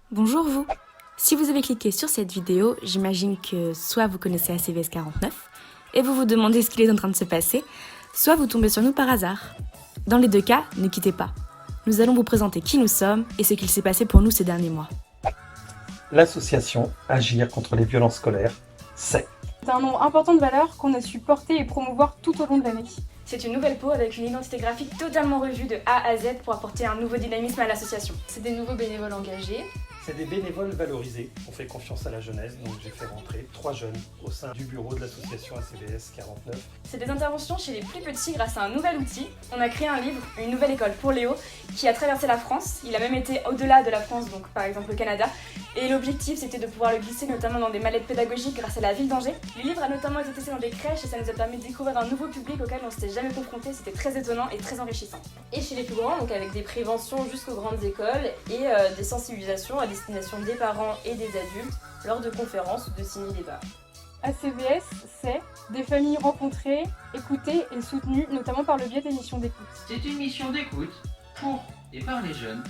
Bonjour vous. Si vous avez cliqué sur cette vidéo, j'imagine que soit vous connaissez ACVS 49 et vous vous demandez ce qu'il est en train de se passer, soit vous tombez sur nous par hasard. Dans les deux cas, ne quittez pas. Nous allons vous présenter qui nous sommes et ce qu'il s'est passé pour nous ces derniers mois. L'association Agir contre les violences scolaires, c'est un nombre important de valeurs qu'on a su porter et promouvoir tout au long de l'année. C'est une nouvelle peau avec une identité graphique totalement revue de A à Z pour apporter un nouveau dynamisme à l'association. C'est des nouveaux bénévoles engagés. C'est des bénévoles valorisés. On fait confiance à la jeunesse, donc j'ai fait rentrer 3 jeunes au sein du bureau de l'association ACVS 49. C'est des interventions chez les plus petits grâce à un nouvel outil. On a créé un livre, une nouvelle école pour Léo, qui a traversé la France. Il a même été au-delà de la France, donc par exemple le Canada. Et l'objectif, c'était de pouvoir le glisser notamment dans des mallettes pédagogiques grâce à la ville d'Angers. Le livre a notamment été testé dans des crèches et ça nous a permis de découvrir un nouveau public auquel on ne s'était jamais confronté. C'était très étonnant et très enrichissant. Et chez les plus grands, donc avec des préventions jusqu'aux grandes écoles et des sensibilisations à destination des parents et des adultes lors de conférences ou de ciné-débats. ACVS, c'est des familles rencontrées, écoutées et soutenues, notamment par le biais des missions d'écoute. C'est une mission d'écoute pour et par les jeunes,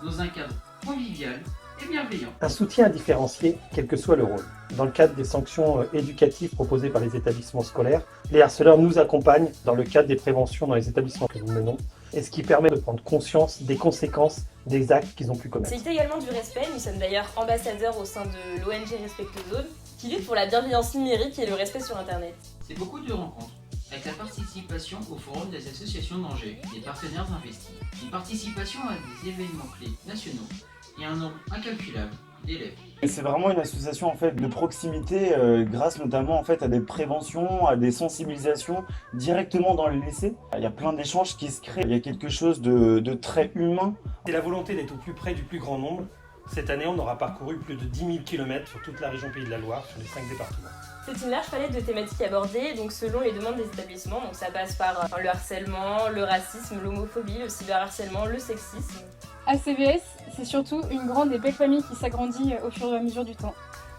dans un cadre convivial et bienveillant. Un soutien différencié, quel que soit le rôle. Dans le cadre des sanctions éducatives proposées par les établissements scolaires, les harceleurs nous accompagnent dans le cadre des préventions dans les établissements que nous menons, et ce qui permet de prendre conscience des conséquences des actes qu'ils ont pu commettre. C'est également du respect, nous sommes d'ailleurs ambassadeurs au sein de l'ONG Respectezone, qui lutte pour la bienveillance numérique et le respect sur Internet. C'est beaucoup de rencontres, avec la participation au forum des associations d'Angers, des partenaires investis, une participation à des événements clés nationaux et un nombre incalculable d'élèves. C'est vraiment une association en fait de proximité grâce notamment en fait à des préventions, à des sensibilisations directement dans les lycées. Il y a plein d'échanges qui se créent, il y a quelque chose de très humain. C'est la volonté d'être au plus près du plus grand nombre. Cette année, on aura parcouru plus de 10 000 km sur toute la région Pays de la Loire, sur les 5 départements. C'est une large palette de thématiques abordées, donc selon les demandes des établissements. Donc ça passe par le harcèlement, le racisme, l'homophobie, le cyberharcèlement, le sexisme. ACVS, c'est surtout une grande et belle famille qui s'agrandit au fur et à mesure du temps.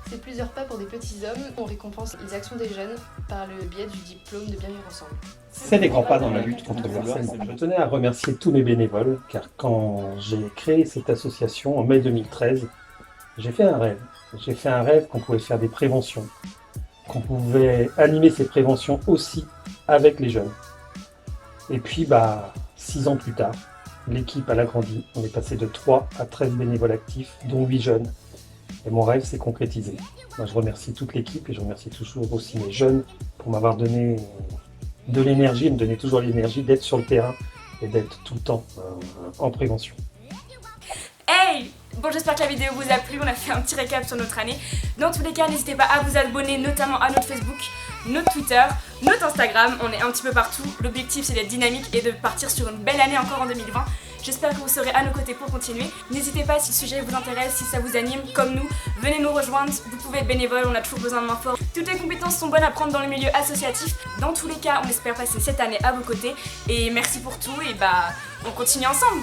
C'est plusieurs pas pour des petits hommes. On récompense les actions des jeunes par le biais du diplôme de Bien vivre ensemble. C'est des grands pas dans la lutte contre le harcèlement. Je tenais à remercier tous mes bénévoles, car quand j'ai créé cette association en mai 2013, j'ai fait un rêve. J'ai fait un rêve qu'on pouvait faire des préventions, qu'on pouvait animer ces préventions aussi avec les jeunes. Et puis, 6 ans plus tard, l'équipe a agrandi. On est passé de 3 à 13 bénévoles actifs, dont 8 jeunes. Et mon rêve s'est concrétisé. Moi, je remercie toute l'équipe et je remercie toujours aussi mes jeunes pour m'avoir donné de l'énergie, me donner toujours l'énergie d'être sur le terrain et d'être tout le temps en prévention. Hey! Bon, j'espère que la vidéo vous a plu, on a fait un petit récap sur notre année. Dans tous les cas, n'hésitez pas à vous abonner, notamment à notre Facebook, notre Twitter, notre Instagram, on est un petit peu partout. L'objectif c'est d'être dynamique et de partir sur une belle année encore en 2020. J'espère que vous serez à nos côtés pour continuer. N'hésitez pas si le sujet vous intéresse, si ça vous anime, comme nous, venez nous rejoindre, vous pouvez être bénévole, on a toujours besoin de main forte. Toutes les compétences sont bonnes à prendre dans le milieu associatif. Dans tous les cas, on espère passer cette année à vos côtés. Et merci pour tout et on continue ensemble.